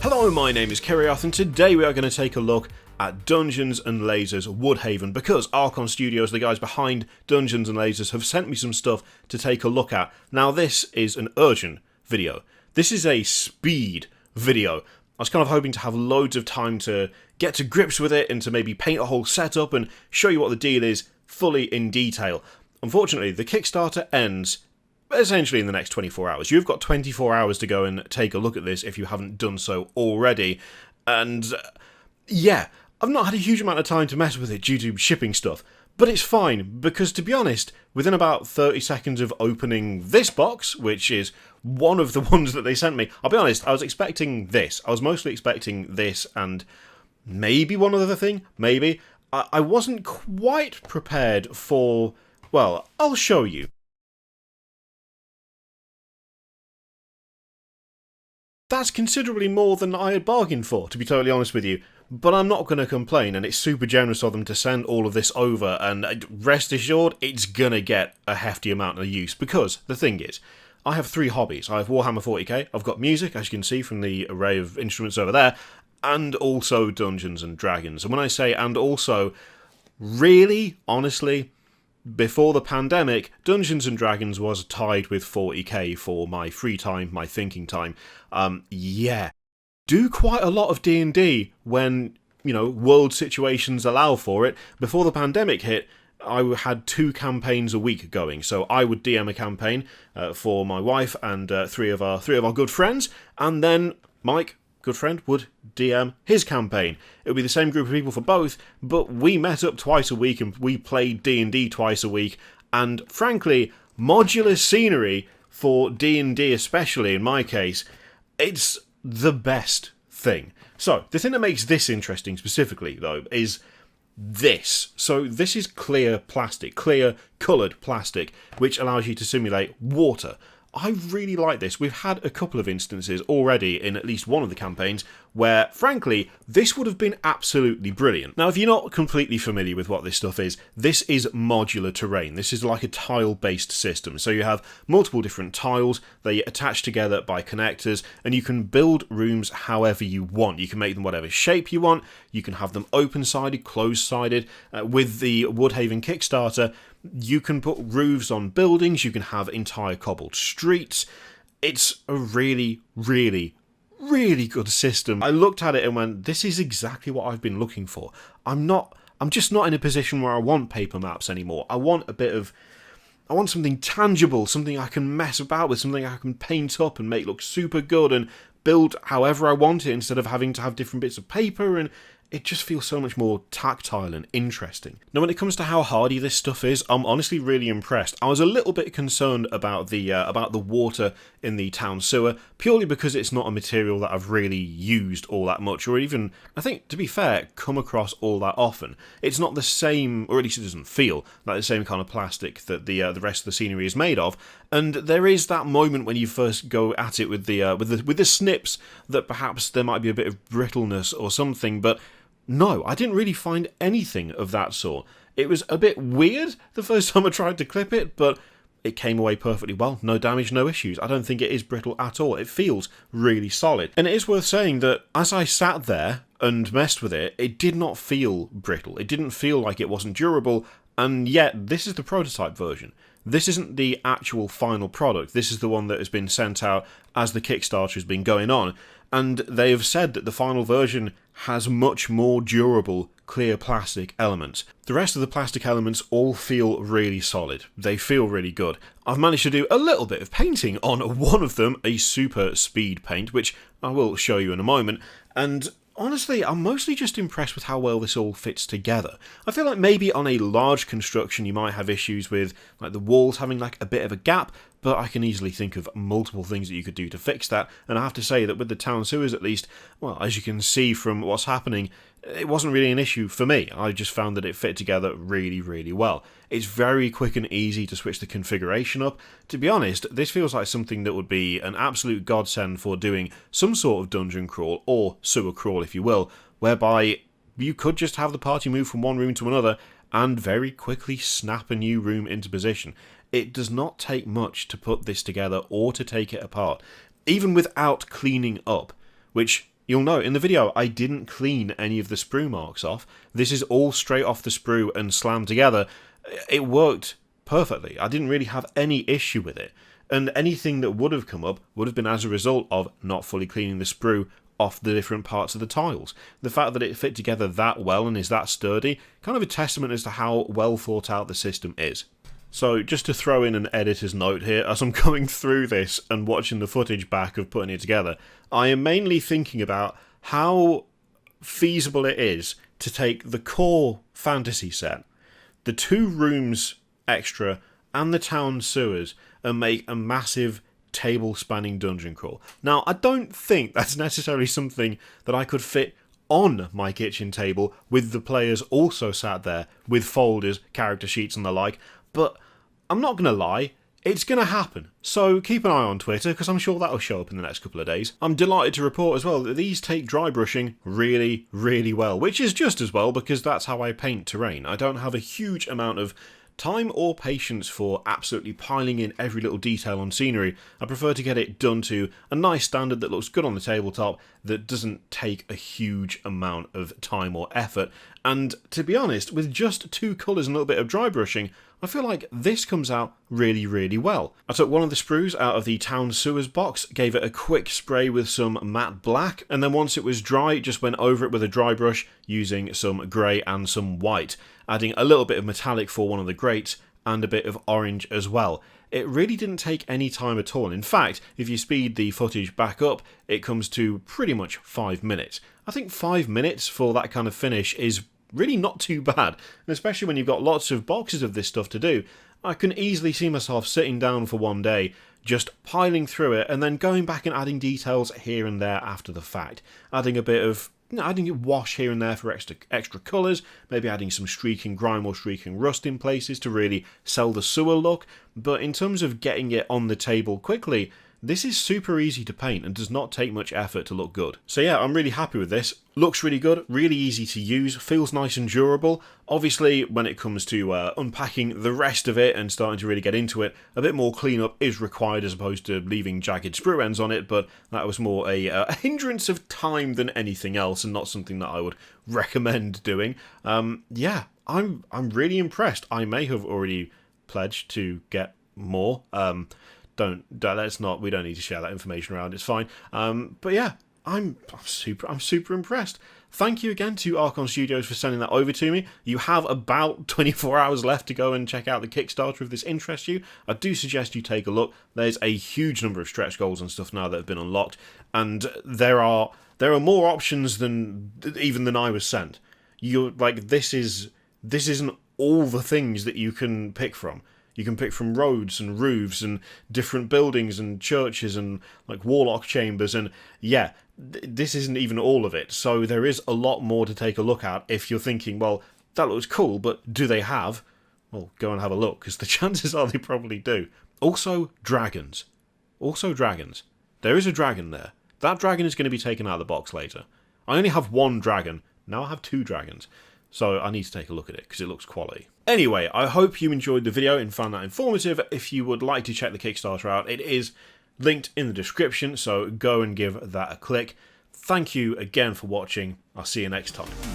Hello, my name is Kiriath, and today we are going to take a look at Dungeons & Lasers Woodhaven, because Archon Studios, the guys behind Dungeons & Lasers, have sent me some stuff to take a look at. Now, this is an urgent video. This is a speed video. I was kind of hoping to have loads of time to get to grips with it and to maybe paint a whole setup and show you what the deal is fully in detail. Unfortunately, the Kickstarter ends essentially in the next 24 hours. You've got 24 hours to go and take a look at this if you haven't done so already. And yeah, I've not had a huge amount of time to mess with it due to shipping stuff. But it's fine, because to be honest, within about 30 seconds of opening this box, which is one of the ones that they sent me, I'll be honest, I was expecting this. I was mostly expecting this and maybe one other thing, maybe. I wasn't quite prepared for, well, I'll show you. That's considerably more than I had bargained for, to be totally honest with you. But I'm not going to complain, and it's super generous of them to send all of this over, and rest assured, it's going to get a hefty amount of use, because the thing is, I have 3 hobbies. I have Warhammer 40k, I've got music, as you can see from the array of instruments over there, and also Dungeons & Dragons. And when I say and also, really, honestly, before the pandemic, Dungeons & Dragons was tied with 40k for my free time, my thinking time. Yeah. Do quite a lot of D&D when, world situations allow for it. Before the pandemic hit, I had 2 campaigns a week going. So I would DM a campaign for my wife and 3 of our good friends, and then Mike, good friend, would DM his campaign. It would be the same group of people for both, but we met up twice a week and we played D&D twice a week, and frankly, modular scenery for D&D especially, in my case, it's the best thing. So, the thing that makes this interesting specifically, though, is this. So, this is clear plastic, clear coloured plastic, which allows you to simulate water. I really like this. We've had a couple of instances already in at least one of the campaigns where, frankly, this would have been absolutely brilliant. Now, if you're not completely familiar with what this stuff is, this is modular terrain. This is like a tile-based system. So you have multiple different tiles, they attach together by connectors, and you can build rooms however you want. You can make them whatever shape you want. You can have them open-sided, closed-sided. With the Woodhaven Kickstarter, you can put roofs on buildings, you can have entire cobbled streets. It's a really, really, really good system. I looked at it and went, this is exactly what I've been looking for. I'm just not in a position where I want paper maps anymore. I want something tangible, something I can mess about with, something I can paint up and make look super good and build however I want it instead of having to have different bits of paper, and it just feels so much more tactile and interesting. Now, when it comes to how hardy this stuff is, I'm honestly really impressed. I was a little bit concerned about the water in the town sewer, purely because it's not a material that I've really used all that much, or even, I think, to be fair, come across all that often. It's not the same, or at least it doesn't feel like the same kind of plastic that the rest of the scenery is made of. And there is that moment when you first go at it with the snips that perhaps there might be a bit of brittleness or something, but no, I didn't really find anything of that sort. It was a bit weird the first time I tried to clip it, but it came away perfectly well. No damage, no issues. I don't think it is brittle at all. It feels really solid. And it is worth saying that as I sat there and messed with it, it did not feel brittle. It didn't feel like it wasn't durable, and yet this is the prototype version. This isn't the actual final product. This is the one that has been sent out as the Kickstarter has been going on, and they have said that the final version has much more durable, clear plastic elements. The rest of the plastic elements all feel really solid. They feel really good. I've managed to do a little bit of painting on one of them, a super speed paint, which I will show you in a moment, and honestly, I'm mostly just impressed with how well this all fits together. I feel like maybe on a large construction you might have issues with like the walls having like a bit of a gap, but I can easily think of multiple things that you could do to fix that, and I have to say that with the town sewers at least, well, as you can see from what's happening, it wasn't really an issue for me. I just found that it fit together really, really well. It's very quick and easy to switch the configuration up. To be honest, this feels like something that would be an absolute godsend for doing some sort of dungeon crawl, or sewer crawl if you will, whereby you could just have the party move from one room to another and very quickly snap a new room into position. It does not take much to put this together or to take it apart, even without cleaning up, which You'll note in the video I didn't clean any of the sprue marks off. This is all straight off the sprue and slammed together. It worked perfectly. I didn't really have any issue with it. And anything that would have come up would have been as a result of not fully cleaning the sprue off the different parts of the tiles. The fact that it fit together that well and is that sturdy, kind of a testament as to how well thought out the system is. So just to throw in an editor's note here, as I'm going through this and watching the footage back of putting it together, I am mainly thinking about how feasible it is to take the core fantasy set, the 2 rooms extra, and the town sewers, and make a massive table-spanning dungeon crawl. Now, I don't think that's necessarily something that I could fit on my kitchen table with the players also sat there with folders, character sheets and the like, but I'm not going to lie, it's going to happen. So keep an eye on Twitter, because I'm sure that'll show up in the next couple of days. I'm delighted to report as well that these take dry brushing really, really well, which is just as well because that's how I paint terrain. I don't have a huge amount of time or patience for absolutely piling in every little detail on scenery. I prefer to get it done to a nice standard that looks good on the tabletop, that doesn't take a huge amount of time or effort. And to be honest, with just 2 colours and a little bit of dry brushing, I feel like this comes out really, really well. I took one of the sprues out of the town sewers box, gave it a quick spray with some matte black, and then once it was dry, just went over it with a dry brush using some grey and some white, adding a little bit of metallic for one of the grates and a bit of orange as well. It really didn't take any time at all. In fact, if you speed the footage back up, it comes to pretty much 5 minutes. I think 5 minutes for that kind of finish is really not too bad, and especially when you've got lots of boxes of this stuff to do. I can easily see myself sitting down for one day, just piling through it, and then going back and adding details here and there after the fact. Adding a bit of, adding a wash here and there for extra colours, maybe adding some streaking grime or streaking rust in places to really sell the sewer look. But in terms of getting it on the table quickly, this is super easy to paint and does not take much effort to look good. So yeah, I'm really happy with this. Looks really good, really easy to use, feels nice and durable. Obviously, when it comes to unpacking the rest of it and starting to really get into it, a bit more cleanup is required as opposed to leaving jagged sprue ends on it, but that was more a hindrance of time than anything else and not something that I would recommend doing. Yeah, I'm really impressed. I may have already pledged to get more. Let's not. We don't need to share that information around. It's fine. But yeah, I'm super impressed. Thank you again to Archon Studios for sending that over to me. You have about 24 hours left to go and check out the Kickstarter if this interests you. I do suggest you take a look. There's a huge number of stretch goals and stuff now that have been unlocked, and there are more options than I was sent. You're like, this isn't all the things that you can pick from. You can pick from roads and roofs and different buildings and churches and like warlock chambers, and yeah, this isn't even all of it. So there is a lot more to take a look at if you're thinking, well, that looks cool, but do they have? Well, go and have a look, because the chances are they probably do. Also, dragons. There is a dragon there. That dragon is going to be taken out of the box later. I only have 1 dragon. Now I have 2 dragons. So I need to take a look at it because it looks quality. Anyway, I hope you enjoyed the video and found that informative. If you would like to check the Kickstarter out, it is linked in the description, so go and give that a click. Thank you again for watching. I'll see you next time.